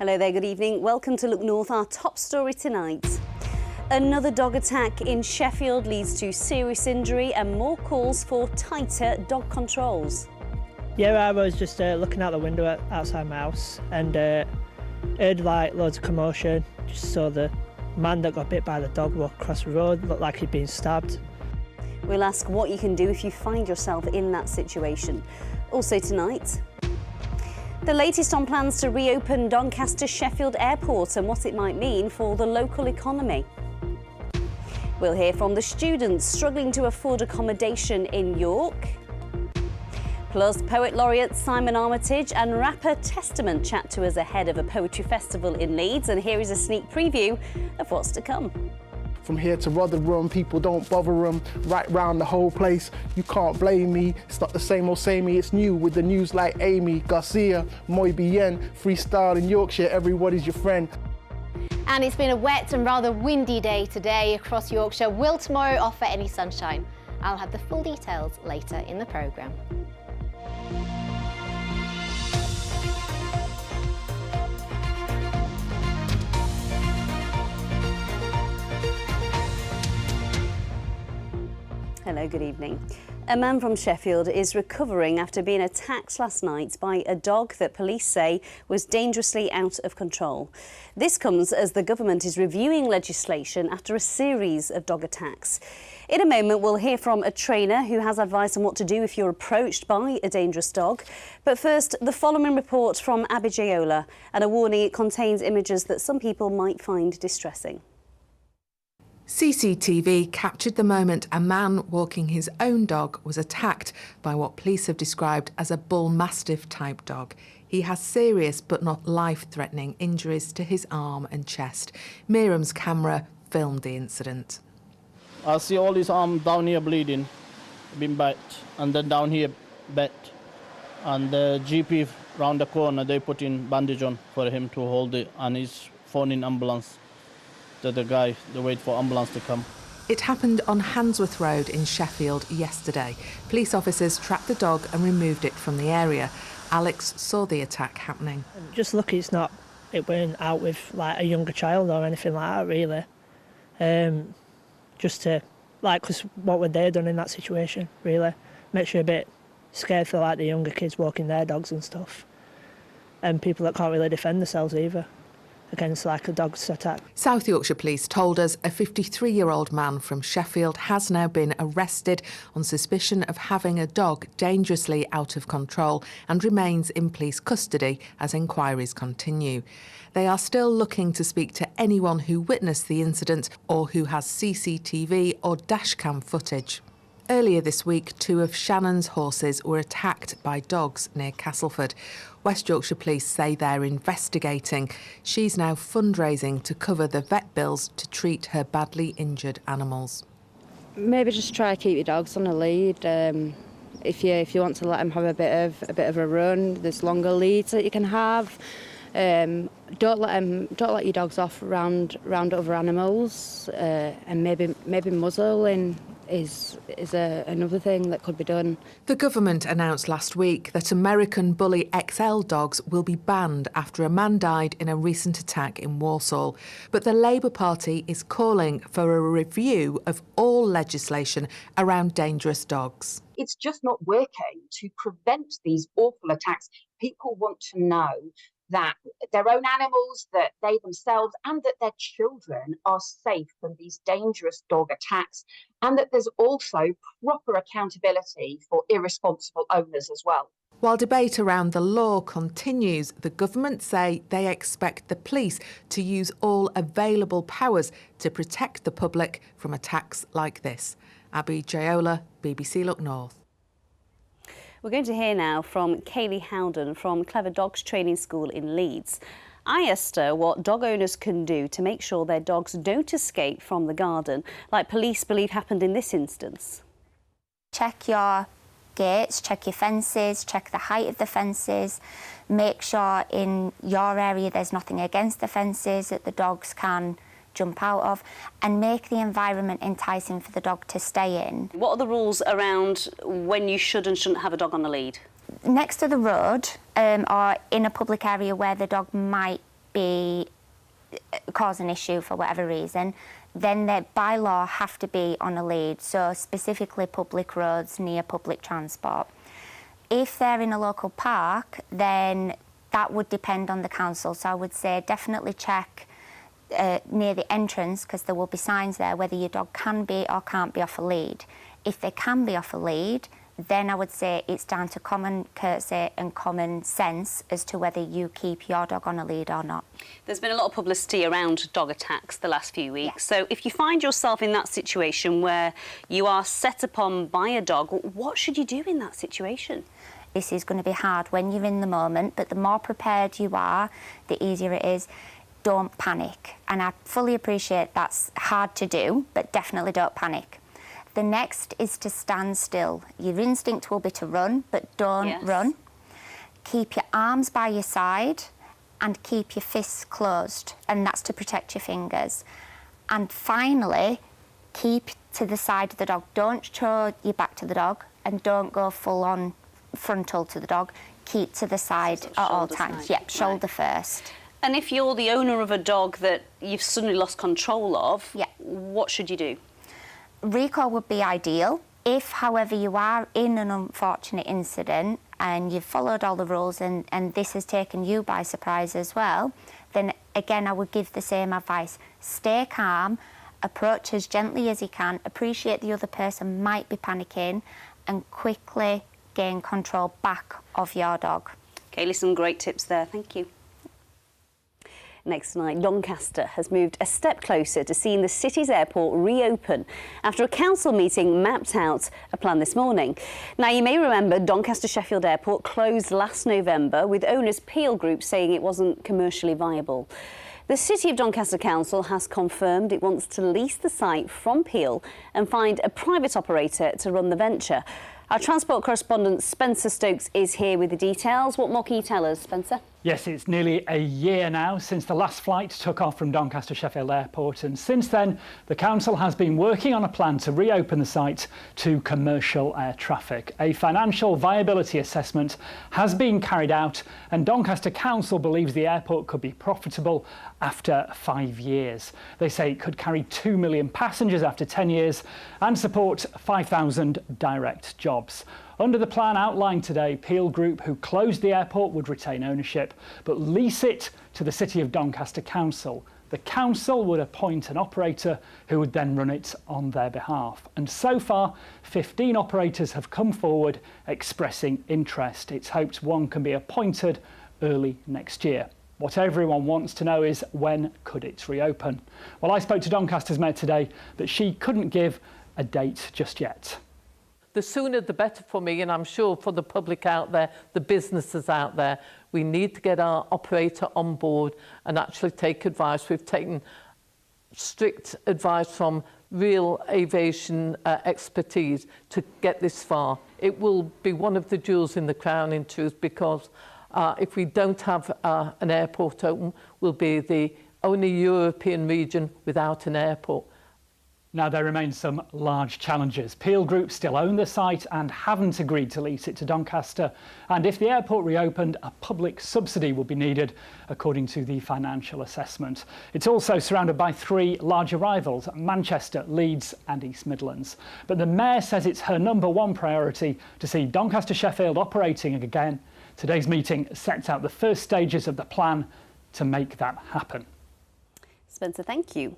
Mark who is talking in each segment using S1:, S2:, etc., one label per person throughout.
S1: Hello there, good evening. Welcome to Look North, our top story tonight. Another dog attack in Sheffield leads to serious injury and more calls for tighter dog controls.
S2: Yeah, I was just looking out the window outside my house and heard like loads of commotion. Just saw the man that got bit by the dog walk across the road, looked like he'd been stabbed.
S1: We'll ask what you can do if you find yourself in that situation. Also tonight, the latest on plans to reopen Doncaster Sheffield Airport and what it might mean for the local economy. We'll hear from the students struggling to afford accommodation in York. Plus, Poet Laureate Simon Armitage and rapper Testament chat to us ahead of a poetry festival in Leeds. And here is a sneak preview of what's to come.
S3: From here to Rotherham, people don't bother them. Right round the whole place, you can't blame me. It's not the same old samey, it's new with the news like Amy Garcia, Muy Bien, freestyle in Yorkshire, everybody's your friend.
S4: And it's been a wet and rather windy day today across Yorkshire. Will tomorrow offer any sunshine? I'll have the full details later in the programme.
S1: Hello, good evening. A man from Sheffield is recovering after being attacked last night by a dog that police say was dangerously out of control. This comes as the government is reviewing legislation after a series of dog attacks. In a moment, we'll hear from a trainer who has advice on what to do if you're approached by a dangerous dog. But first, the following report from Abby Jayola, and a warning: it contains images that some people might find distressing.
S5: CCTV captured the moment a man walking his own dog was attacked by what police have described as a bull mastiff type dog. He has serious but not life-threatening injuries to his arm and chest. Miriam's camera filmed the incident.
S6: I see all his arm down here bleeding, been bit, and then down here bit. And the GP round the corner, they put in bandage on for him to hold it, and he's phoning ambulance. The guy, they wait for ambulance to come.
S5: It happened on Handsworth Road in Sheffield yesterday. Police officers tracked the dog and removed it from the area. Alex saw the attack happening.
S2: Just lucky it went out with like a younger child or anything like that, really. Just to, because what would they have done in that situation, really? Makes you a bit scared for like the younger kids walking their dogs and stuff. And people that can't really defend themselves either against like a dog's attack.
S5: South Yorkshire Police told us a 53-year-old man from Sheffield has now been arrested on suspicion of having a dog dangerously out of control and remains in police custody as inquiries continue. They are still looking to speak to anyone who witnessed the incident or who has CCTV or dashcam footage. Earlier this week, 2 of Shannon's horses were attacked by dogs near Castleford. West Yorkshire Police say they're investigating. She's now fundraising to cover the vet bills to treat her badly injured animals.
S7: Maybe just try to keep your dogs on a lead. If you want to let them have a bit of a run, there's longer leads that you can have. Don't let your dogs off around other animals, and maybe muzzling is another thing that could be done.
S5: The government announced last week that American Bully XL dogs will be banned after a man died in a recent attack in Walsall. But the Labour Party is calling for a review of all legislation around dangerous dogs.
S8: It's just not working to prevent these awful attacks. People want to know that their own animals, that they themselves and that their children are safe from these dangerous dog attacks, and that there's also proper accountability for irresponsible owners as well.
S5: While debate around the law continues, the government say they expect the police to use all available powers to protect the public from attacks like this. Abby Jayola, BBC Look North.
S1: We're going to hear now from Kaylee Howden from Clever Dogs Training School in Leeds. I asked her what dog owners can do to make sure their dogs don't escape from the garden, like police believe happened in this instance.
S9: Check your gates, check your fences, check the height of the fences, make sure in your area there's nothing against the fences that the dogs can jump out of, and make the environment enticing for the dog to stay in.
S1: What are the rules around when you should and shouldn't have a dog on a lead?
S9: Next to the road or in a public area where the dog might cause an issue for whatever reason, then they by law have to be on a lead, so specifically public roads near public transport. If they're in a local park, then that would depend on the council, so I would say definitely check near the entrance, because there will be signs there whether your dog can be or can't be off a lead. If they can be off a lead, then I would say it's down to common courtesy and common sense as to whether you keep your dog on a lead or not.
S1: There's been a lot of publicity around dog attacks the last few weeks. So if you find yourself in that situation where you are set upon by a dog, what should you do in that situation?
S9: This is going to be hard when you're in the moment, but the more prepared you are, the easier it is. Don't panic. And I fully appreciate that's hard to do, but definitely don't panic. The next is to stand still. Your instinct will be to run, but don't run. Keep your arms by your side and keep your fists closed, and that's to protect your fingers. And finally, keep to the side of the dog. Don't show your back to the dog and don't go full on frontal to the dog. Keep to the side at all times. Yep, shoulder first.
S1: And if you're the owner of a dog that you've suddenly lost control of, what should you do?
S9: Recall would be ideal. If, however, you are in an unfortunate incident and you've followed all the rules and this has taken you by surprise as well, then again, I would give the same advice. Stay calm, approach as gently as you can, appreciate the other person might be panicking, and quickly gain control back of your dog.
S1: Kaylee, some great tips there. Thank you. Next tonight, Doncaster has moved a step closer to seeing the city's airport reopen after a council meeting mapped out a plan this morning. Now, you may remember Doncaster Sheffield Airport closed last November, with owners Peel Group saying it wasn't commercially viable. The City of Doncaster Council has confirmed it wants to lease the site from Peel and find a private operator to run the venture. Our transport correspondent Spencer Stokes is here with the details. What more can you tell us, Spencer?
S10: Yes, it's nearly a year now since the last flight took off from Doncaster Sheffield Airport, and since then the council has been working on a plan to reopen the site to commercial air traffic. A financial viability assessment has been carried out, and Doncaster Council believes the airport could be profitable after 5 years. They say it could carry 2 million passengers after 10 years and support 5,000 direct jobs. Under the plan outlined today, Peel Group, who closed the airport, would retain ownership but lease it to the City of Doncaster Council. The council would appoint an operator who would then run it on their behalf. And so far, 15 operators have come forward expressing interest. It's hoped one can be appointed early next year. What everyone wants to know is, when could it reopen? Well, I spoke to Doncaster's Mayor today, but she couldn't give a date just yet.
S11: The sooner the better for me, and I'm sure for the public out there, the businesses out there. We need to get our operator on board and actually take advice. We've taken strict advice from real aviation expertise to get this far. It will be one of the jewels in the crown, in truth, because if we don't have an airport open, we'll be the only European region without an airport.
S10: Now, there remain some large challenges. Peel Group still own the site and haven't agreed to lease it to Doncaster. And if the airport reopened, a public subsidy would be needed, according to the financial assessment. It's also surrounded by 3 larger rivals, Manchester, Leeds and East Midlands. But the Mayor says it's her #1 priority to see Doncaster Sheffield operating again. Today's meeting sets out the first stages of the plan to make that happen.
S1: Spencer, thank you.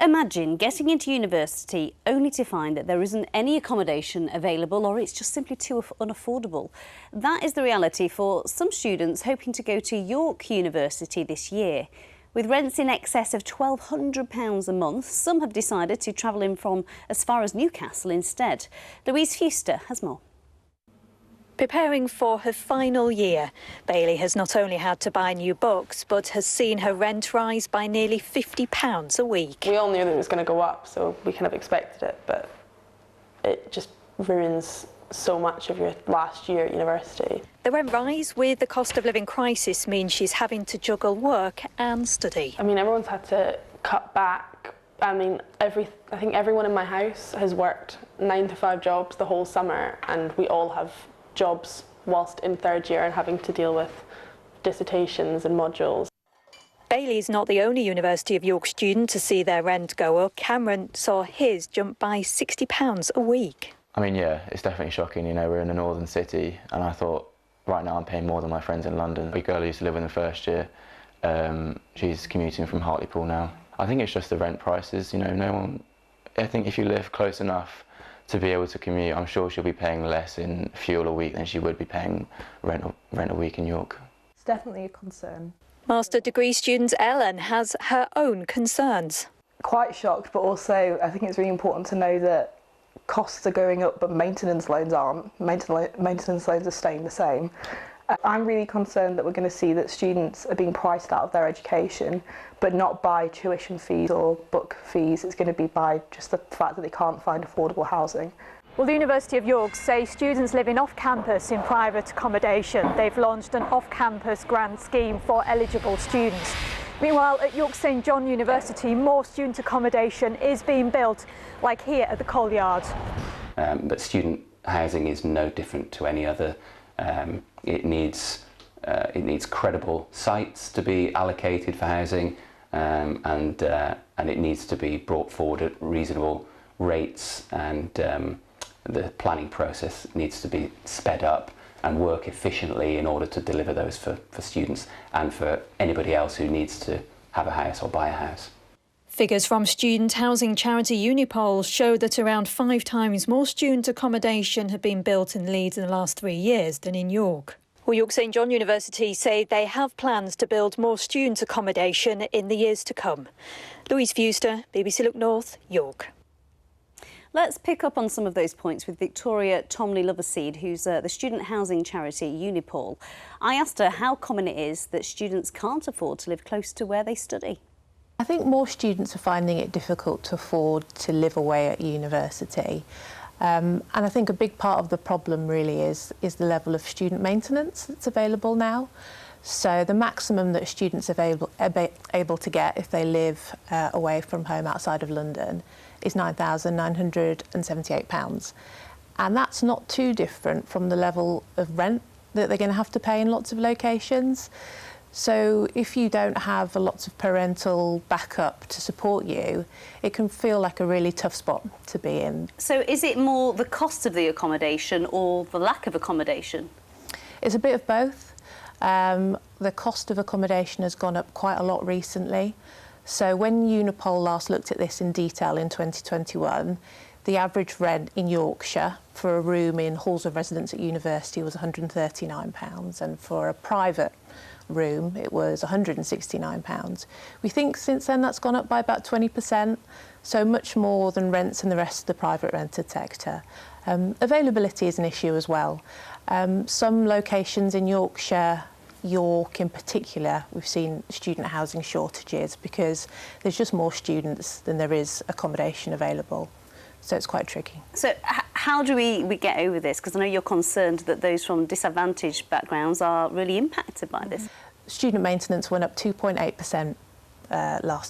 S1: Imagine getting into university only to find that there isn't any accommodation available, or it's just simply too unaffordable. That is the reality for some students hoping to go to York University this year. With rents in excess of £1,200 a month, some have decided to travel in from as far as Newcastle instead. Louise Fuster has more.
S12: Preparing for her final year, Bailey has not only had to buy new books, but has seen her rent rise by nearly £50 a week.
S13: We all knew that it was going to go up, so we kind of expected it, but it just ruins so much of your last year at university.
S12: The rent rise with the cost of living crisis means she's having to juggle work and study.
S13: I mean, everyone's had to cut back. I mean, I think everyone in my house has worked 9 to 5 jobs the whole summer, and we all have jobs whilst in 3rd year and having to deal with dissertations and modules.
S12: Bailey's not the only University of York student to see their rent go up. Cameron saw his jump by £60 a week.
S14: I mean, yeah, it's definitely shocking. You know, we're in a northern city, and I thought, right now I'm paying more than my friends in London. A girl who used to live in the first year, she's commuting from Hartlepool now. I think it's just the rent prices. You know, I think if you live close enough to be able to commute, I'm sure she'll be paying less in fuel a week than she would be paying rent a week in York.
S15: It's definitely a concern.
S12: Master degree student Ellen has her own concerns.
S15: Quite shocked, but also I think it's really important to know that costs are going up, but maintenance loans aren't. Maintenance loans are staying the same. I'm really concerned that we're going to see that students are being priced out of their education, but not by tuition fees or book fees. It's going to be by just the fact that they can't find affordable housing.
S12: Well, the University of York say students living off-campus in private accommodation. They've launched an off-campus grant scheme for eligible students. Meanwhile, at York St John University, more student accommodation is being built, like here at the Coal Yard.
S16: But student housing is no different to any other. It needs credible sites to be allocated for housing, and it needs to be brought forward at reasonable rates, and the planning process needs to be sped up and work efficiently in order to deliver those for students and for anybody else who needs to have a house or buy a house.
S12: Figures from student housing charity Unipol show that around 5 times more student accommodation have been built in Leeds in the last 3 years than in York. Well, York St John University say they have plans to build more student accommodation in the years to come. Louise Fewster, BBC Look North, York.
S1: Let's pick up on some of those points with Victoria Tomley-Loverseed, who's the student housing charity Unipol. I asked her how common it is that students can't afford to live close to where they study.
S17: I think more students are finding it difficult to afford to live away at university. And I think a big part of the problem really is the level of student maintenance that's available now. So the maximum that students are able to get if they live away from home outside of London is £9,978. And that's not too different from the level of rent that they're going to have to pay in lots of locations. So if you don't have lots of parental backup to support you, it can feel like a really tough spot to be in.
S1: So is it more the cost of the accommodation or the lack of accommodation?
S17: It's a bit of both. The cost of accommodation has gone up quite a lot recently. So when Unipol last looked at this in detail in 2021, the average rent in Yorkshire for a room in halls of residence at university was £139, and for a private room it was £169. We think since then that's gone up by about 20%, so much more than rents in the rest of the private rented sector. Availability is an issue as well. Some locations in Yorkshire, York in particular, we've seen student housing shortages because there's just more students than there is accommodation available. So it's quite tricky. So
S1: how do we get over this? Because I know you're concerned that those from disadvantaged backgrounds are really impacted by this.
S17: Student maintenance went up 2.8%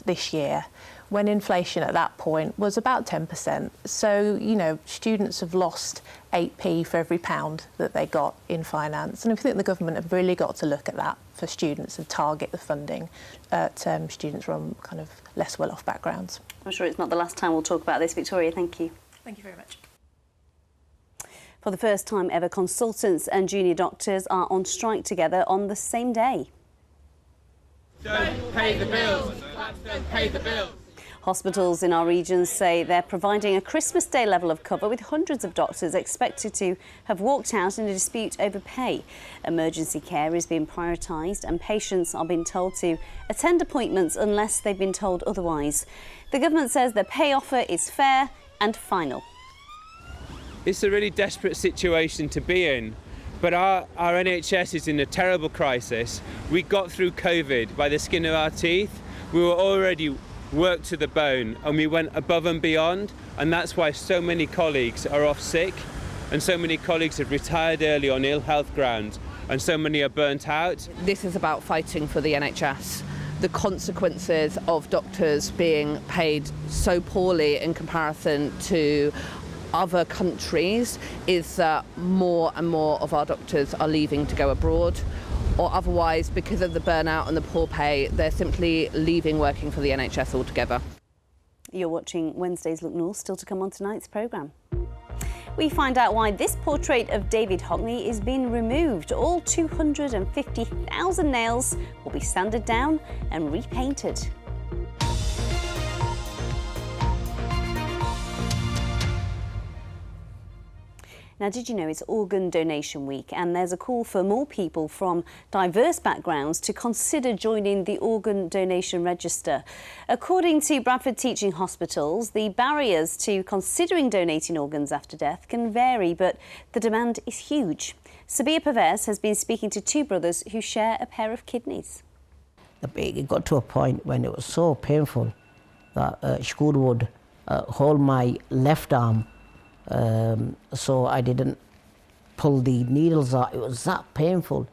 S17: this year, when inflation at that point was about 10%. So, you know, students have lost 8p for every pound that they got in finance. And I think the government have really got to look at that for students and target the funding at students from kind of less well-off backgrounds.
S1: I'm sure it's not the last time we'll talk about this. Victoria, thank you.
S12: Thank you very much.
S1: For the first time ever, consultants and junior doctors are on strike together on the same day.
S18: Don't pay the bills. Don't pay the bills.
S1: Hospitals in our region say they're providing a Christmas Day level of cover, with hundreds of doctors expected to have walked out in a dispute over pay. Emergency care is being prioritised and patients are being told to attend appointments unless they've been told otherwise. The government says the pay offer is fair and final.
S19: It's a really desperate situation to be in, but our NHS is in a terrible crisis. We got through COVID by the skin of our teeth. We were already worked to the bone and we went above and beyond, and that's why so many colleagues are off sick and so many colleagues have retired early on ill health grounds and so many are burnt out.
S20: This is about fighting for the NHS. The consequences of doctors being paid so poorly in comparison to other countries is that more and more of our doctors are leaving to go abroad, or otherwise, because of the burnout and the poor pay, they're simply leaving working for the NHS altogether.
S1: You're watching Wednesday's Look North, still to come on tonight's programme. We find out why this portrait of David Hockney is being removed. All 250,000 nails will be sanded down and repainted. Now, did you know it's Organ Donation Week, and there's a call for more people from diverse backgrounds to consider joining the Organ Donation Register. According to Bradford Teaching Hospitals, the barriers to considering donating organs after death can vary, but the demand is huge. Sabir Pervez has been speaking to two brothers who share a pair of kidneys.
S21: It got to a point when it was so painful that Shakur would hold my left arm so I didn't pull the needles out. It was that painful.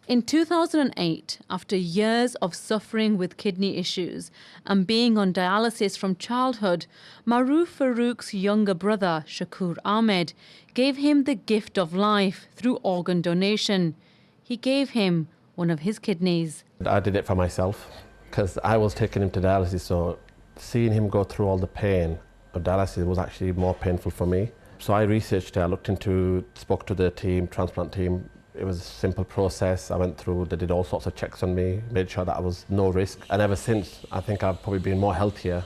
S22: In 2008, after years of suffering with kidney issues and being on dialysis from childhood, Maruf Farouk's younger brother, Shakur Ahmed, gave him the gift of life through organ donation. He gave him one of his kidneys.
S23: I did it for myself because I was taking him to dialysis, so seeing him go through all the pain of dialysis was actually more painful for me. So I researched it, I looked into, spoke to the team, transplant team. It was a simple process. I went through, they did all sorts of checks on me, made sure that I was no risk. And ever since, I think I've probably been more healthier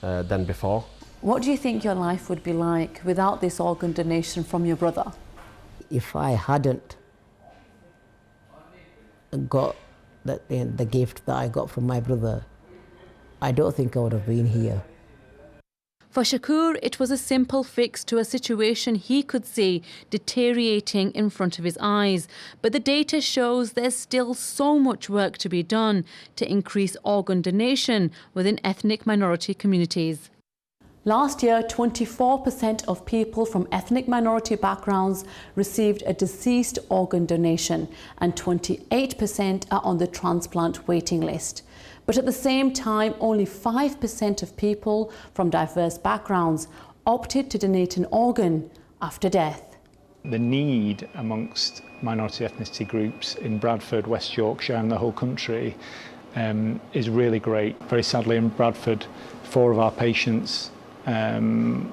S23: than before.
S22: What do you think your life would be like without this organ donation from your brother?
S21: If I hadn't got the gift that I got from my brother, I don't think I would have been here.
S22: For Shakur, it was a simple fix to a situation he could see deteriorating in front of his eyes. But the data shows there's still so much work to be done to increase organ donation within ethnic minority communities. Last year, 24% of people from ethnic minority backgrounds received a deceased organ donation, and 28% are on the transplant waiting list. But at the same time, only 5% of people from diverse backgrounds opted to donate an organ after death.
S10: The need amongst minority ethnicity groups in Bradford, West Yorkshire and the whole country is really great. Very sadly in Bradford, 4 of our patients from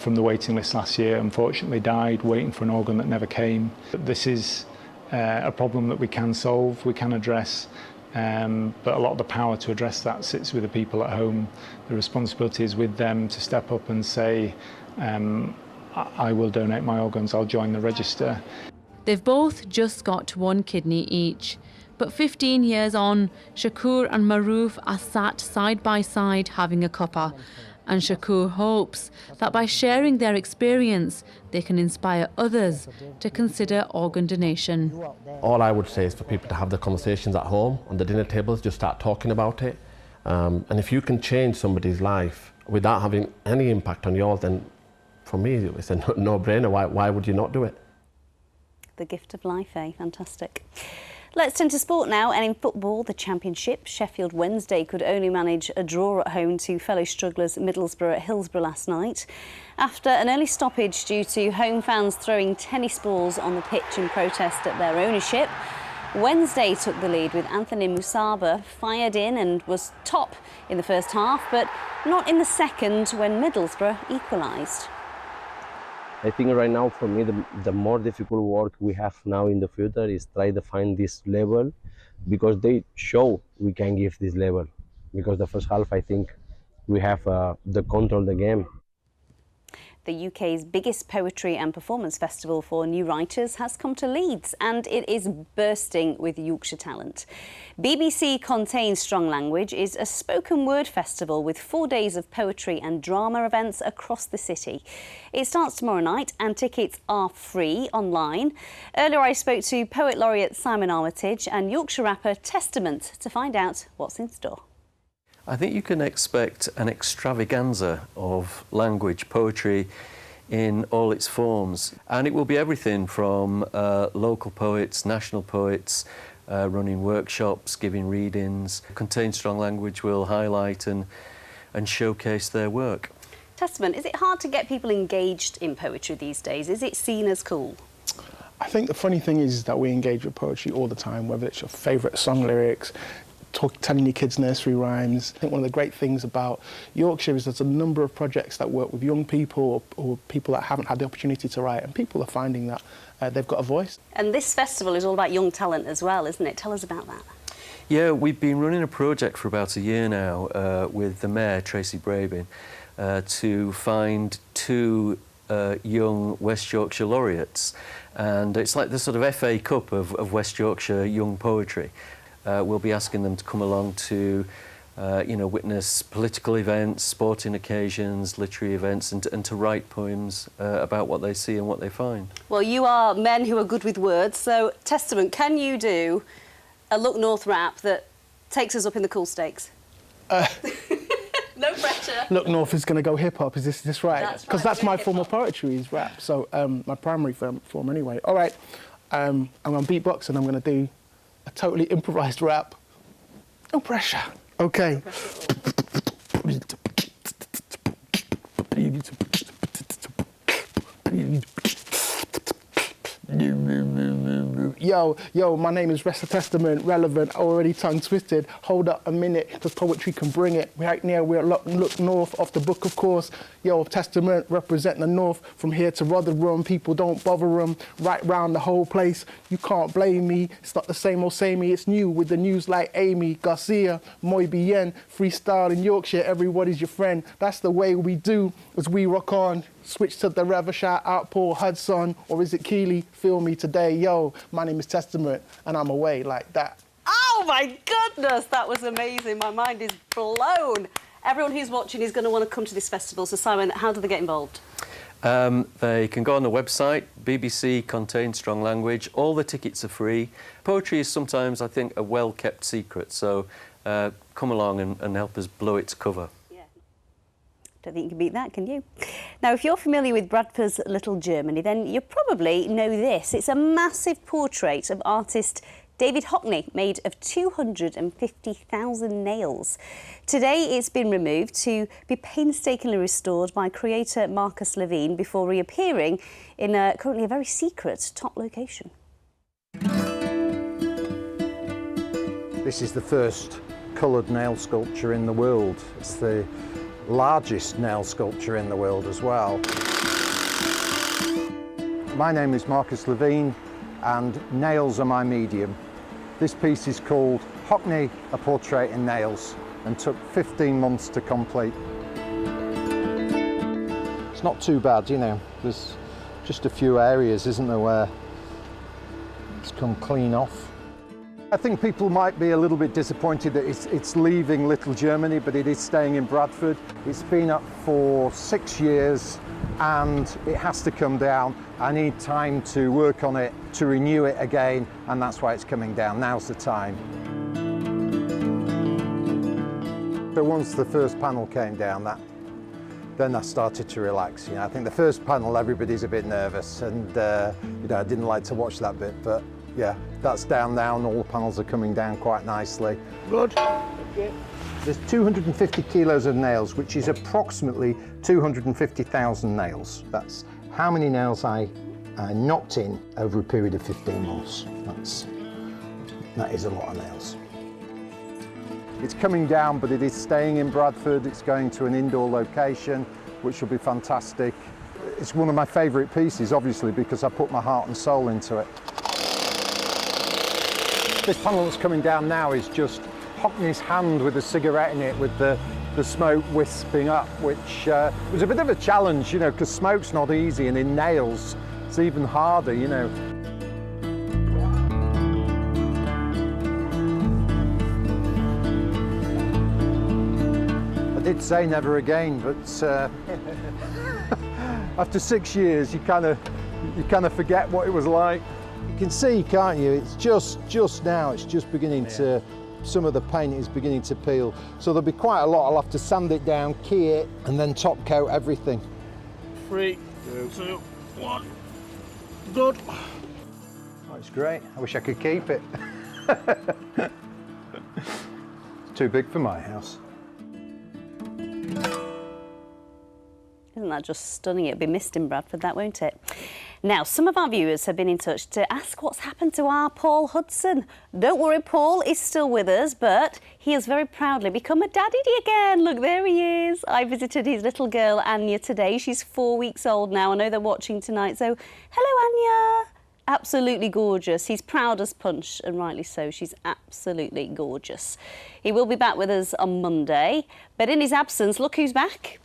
S10: the waiting list last year unfortunately died waiting for an organ that never came. This is a problem that we can solve, we can address. But a lot of the power to address that sits with the people at home. The responsibility is with them to step up and say, I will donate my organs, I'll join the register.
S22: They've both just got 1 kidney each. But 15 years on, Shakur and Maruf are sat side by side having a cuppa. And Shakur hopes that by sharing their experience, they can inspire others to consider organ donation.
S23: All I would say is for people to have the conversations at home, on the dinner tables, just start talking about it. And if you can change somebody's life without having any impact on yours, then for me, it's a no-brainer. Why would you not do it?
S1: The gift of life, eh? Fantastic. Let's turn to sport now, and in football, the Championship, Sheffield Wednesday could only manage a draw at home to fellow strugglers Middlesbrough at Hillsborough last night. After an early stoppage due to home fans throwing tennis balls on the pitch in protest at their ownership, Wednesday took the lead with Anthony Musaba fired in and was top in the first half, but not in the second when Middlesbrough equalised.
S24: I think right now for me the more difficult work we have now in the future is try to find this level, because they show we can give this level, because the first half I think we have the control of the game.
S1: The UK's biggest poetry and performance festival for new writers has come to Leeds, and it is bursting with Yorkshire talent. BBC Contains Strong Language is a spoken word festival with 4 days of poetry and drama events across the city. It starts tomorrow night and tickets are free online. Earlier I spoke to Poet Laureate Simon Armitage and Yorkshire rapper Testament to find out what's in store.
S25: I think you can expect an extravaganza of language, poetry in all its forms. And it will be everything from local poets, national poets, running workshops, giving readings. Contains Strong Language will highlight and showcase their work.
S1: Testament, is it hard to get people engaged in poetry these days? Is it seen as cool?
S2: I think the funny thing is that we engage with poetry all the time, whether it's your favourite song lyrics, telling your kids nursery rhymes. I think one of the great things about Yorkshire is there's a number of projects that work with young people or people that haven't had the opportunity to write, and people are finding that they've got a voice.
S1: And this festival is all about young talent as well, isn't it? Tell us about that.
S25: Yeah, we've been running a project for about a year now with the Mayor, Tracy Brabin, to find 2 young West Yorkshire laureates. And it's like the sort of FA Cup of West Yorkshire young poetry. We'll be asking them to come along to, witness political events, sporting occasions, literary events, and to write poems about what they see and what they find.
S1: Well, you are men who are good with words, so Testament, can you do a Look North rap that takes us up in the cool stakes? No pressure. Look
S2: North is going to go hip-hop, is this right? Because that's my form of poetry, is rap, so my primary form anyway. All right, I'm on beatbox and I'm going to do a totally improvised rap. No pressure. Okay. Yo, my name is Rest of Testament, relevant, already tongue-twisted. Hold up a minute, because poetry can bring it. Right now, we're Look North off the book, of course. Yo, Testament, representing the North. From here to Rotherham, people don't bother them. Right round the whole place, you can't blame me. It's not the same old samey, it's new with the news like Amy Garcia, Muy Bien, freestyle in Yorkshire, everybody's your friend. That's the way we do as we rock on. Switch to the Rever, shout out Paul Hudson, or is it Keeley? Feel me today, yo. My name is Testament, and I'm away like that.
S1: Oh my goodness, that was amazing. My mind is blown. Everyone who's watching is going to want to come to this festival. So Simon, how do they get involved?
S25: They can go on the website. BBC contains strong language. All the tickets are free. Poetry is sometimes, I think, a well-kept secret. So come along and help us blow its cover.
S1: Don't think you can beat that, can you? Now, if you're familiar with Bradford's Little Germany, then you probably know this. It's a massive portrait of artist David Hockney, made of 250,000 nails. Today, it's been removed to be painstakingly restored by creator Marcus Levine before reappearing in currently a very secret top location.
S3: This is the first coloured nail sculpture in the world. It's the largest nail sculpture in the world as well. My name is Marcus Levine and nails are my medium. This piece is called Hockney, a Portrait in Nails, and took 15 months to complete. It's not too bad, you know. There's just a few areas, isn't there, where it's come clean off. I think people might be a little bit disappointed that it's leaving Little Germany, but it is staying in Bradford. It's been up for 6 years and it has to come down. I need time to work on it, to renew it again, and that's why it's coming down. Now's the time. So once the first panel came down, then I started to relax. You know, I think the first panel, everybody's a bit nervous, and you know, I didn't like to watch that bit, but yeah, that's down now, and all the panels are coming down quite nicely. Good. Okay. There's 250 kilos of nails, which is approximately 250,000 nails. That's how many nails I knocked in over a period of 15 months. That is a lot of nails. It's coming down, but it is staying in Bradford. It's going to an indoor location, which will be fantastic. It's one of my favourite pieces, obviously, because I put my heart and soul into it. This panel that's coming down now is just Hockney's hand with a cigarette in it, with the smoke wisping up, which was a bit of a challenge, you know, because smoke's not easy, and in nails, it's even harder, you know. I did say never again, but after 6 years, you kind of forget what it was like. You can see, can't you? It's just now. It's just beginning to. Some of the paint is beginning to peel, so there'll be quite a lot. I'll have to sand it down, key it, and then top coat everything. 3, 2, 1. Good. Oh, it's great. I wish I could keep it. It's too big for my house.
S1: Isn't that just stunning? It'll be missed in Bradford, that, won't it? Now, some of our viewers have been in touch to ask what's happened to our Paul Hudson. Don't worry, Paul is still with us, but he has very proudly become a daddy again. Look, there he is. I visited his little girl, Anya, today. She's 4 weeks old now. I know they're watching tonight, so hello, Anya. Absolutely gorgeous. He's proud as punch, and rightly so. She's absolutely gorgeous. He will be back with us on Monday, but in his absence, look who's back.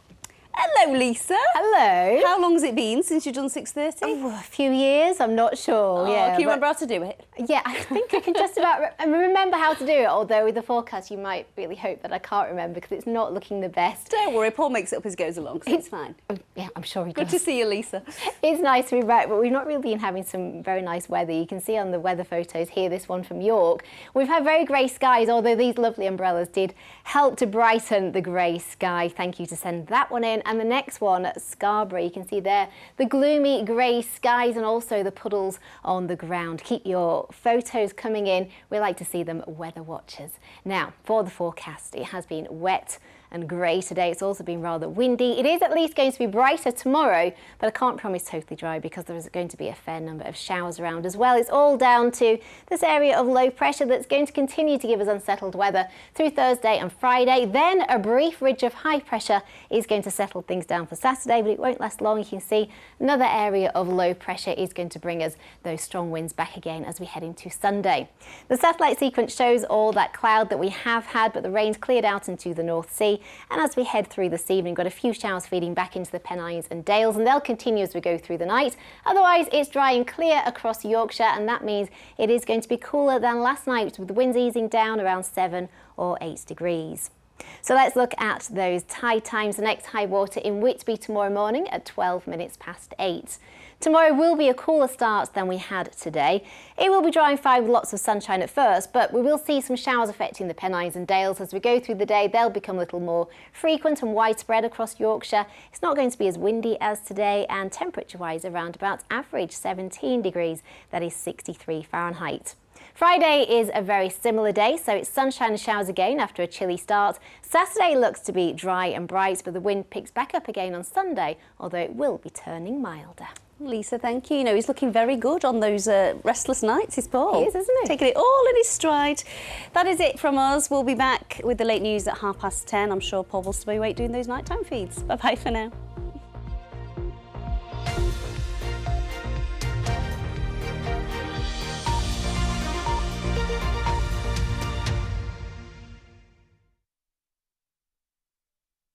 S1: Hello, Lisa.
S4: Hello.
S1: How long has it been since you've done 6:30?
S4: Oh, a few years, I'm not sure. Yeah,
S1: can you remember how to do it?
S4: Yeah, I think I can just about remember how to do it, although with the forecast you might really hope that I can't remember because it's not looking the best.
S1: Don't worry, Paul makes it up as he goes along, so it's fine.
S4: Yeah, I'm sure he does.
S1: Good to see you, Lisa.
S4: It's nice to be back, but we've not really been having some very nice weather. You can see on the weather photos here, this one from York. We've had very grey skies, although these lovely umbrellas did help to brighten the grey sky. Thank you to send that one in. And the next one at Scarborough, you can see there the gloomy grey skies and also the puddles on the ground. Keep your photos coming in. We like to see them, weather watchers. Now, for the forecast, it has been wet and grey today. It's also been rather windy. It is at least going to be brighter tomorrow, but I can't promise totally dry because there is going to be a fair number of showers around as well. It's all down to this area of low pressure that's going to continue to give us unsettled weather through Thursday and Friday. Then a brief ridge of high pressure is going to settle things down for Saturday, but it won't last long. You can see another area of low pressure is going to bring us those strong winds back again as we head into Sunday. The satellite sequence shows all that cloud that we have had, but the rain's cleared out into the North Sea. And as we head through this evening, got a few showers feeding back into the Pennines and Dales, and they'll continue as we go through the night. Otherwise, it's dry and clear across Yorkshire, and that means it is going to be cooler than last night, with the winds easing down around 7 or 8 degrees. So let's look at those tide times. The next high water in Whitby tomorrow morning at 12 minutes past 8. Tomorrow will be a cooler start than we had today. It will be dry and fine with lots of sunshine at first, but we will see some showers affecting the Pennines and Dales as we go through the day. They'll become a little more frequent and widespread across Yorkshire. It's not going to be as windy as today, and temperature-wise around about average 17 degrees. That is 63 Fahrenheit. Friday is a very similar day, so it's sunshine and showers again after a chilly start. Saturday looks to be dry and bright, but the wind picks back up again on Sunday, although it will be turning milder.
S1: Lisa, thank you. You know, he's looking very good on those restless nights, is Paul.
S4: He is, isn't he?
S1: Taking it all in his stride. That is it from us. We'll be back with the late news at 10:30. I'm sure Paul will still be awake doing those nighttime feeds. Bye-bye for now.